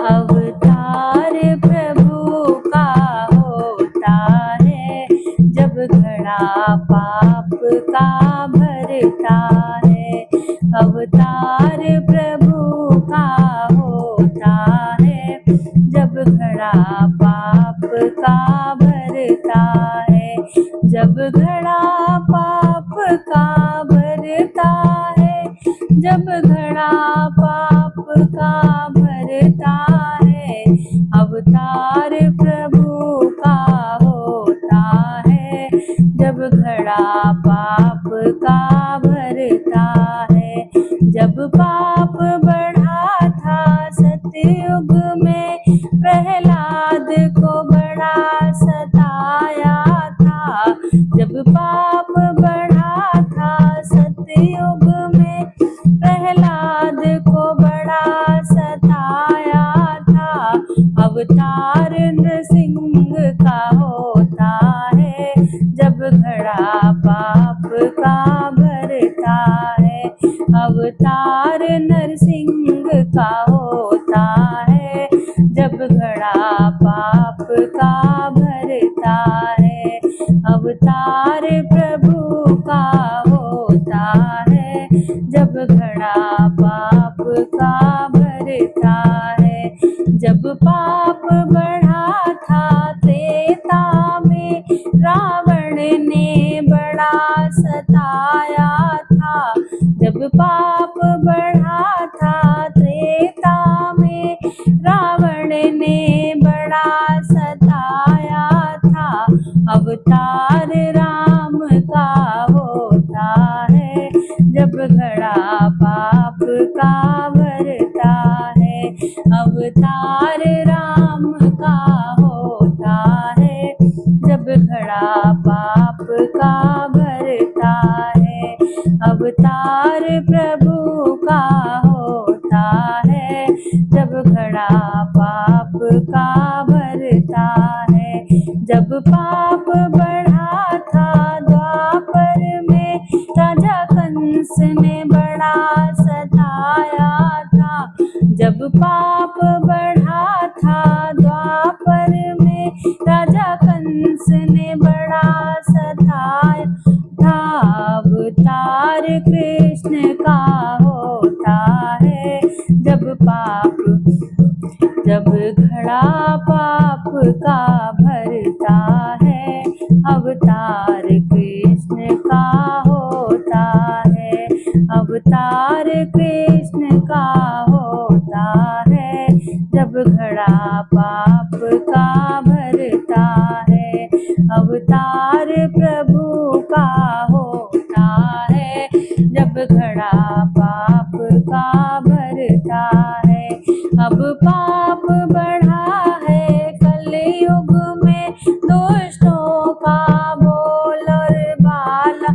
अवतार प्रभु का होता है, जब घड़ा पाप का भरता है। अवतार प्रभु का होता है, जब घड़ा पाप का भरता है। जब घड़ा पाप का भरता है, जब घड़ा पाप का भरता है। अवतार प्रभु का होता है, जब घड़ा पाप का भरता है। जब पाप बढ़ा था सतयुग में, प्रहलाद को बड़ा सताया था। जब पाप बढ़ा था सतयुग में, प्रहलाद को बड़ा सताया था। अवतार नृसिंह का होता है, जब घड़ा पाप का भरता है। अवतार नरसिंह का होता है, जब घड़ा पाप का भरता है। अवतार प्रभु का होता है, जब घड़ा पाप का भरता है। जब पाप बढ़ा था त्रेता में, रावण ने बड़ा सताया था। जब पाप बढ़ा था त्रेता में, रावण ने बड़ा सताया था। अवतार राम का होता है, जब घड़ा पाप का भरता है। अवतार राम का होता है, जब घड़ा पाप का भरता है। अवतार प्रभु का होता है, जब घड़ा पाप का भरता है। जब पाप बढ़ा था द्वापर में, राजा कंस ने बड़ा सताया था। जब पाप बढ़ा था द्वापर में, राजा कंस ने बड़ा सताया था। अवतार कृष्ण का होता है, जब घड़ा पाप का भरता है। अवतार कृष्ण का होता है, अवतार कृष्ण का होता है, जब घड़ा पाप का भरता है। अवतार प्रभु का होता है, जब घड़ा पाप का भरता है। अब पाप बढ़ा है कलयुग में, दुष्टों का बोल और बाला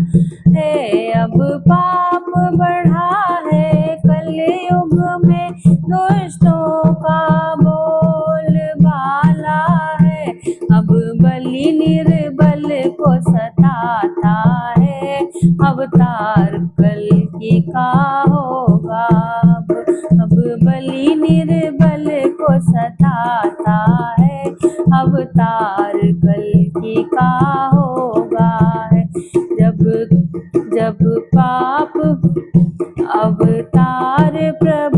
है। अब पाप बढ़ा है कलयुग में, दुष्टों का बोल बाला है। अब बलि निर्बल को सताता है, अवतार कल्कि का होगा। अब बलि निर्बल को सताता है, अवतार कल्कि का होगा। जब पाप अवतार प्रभु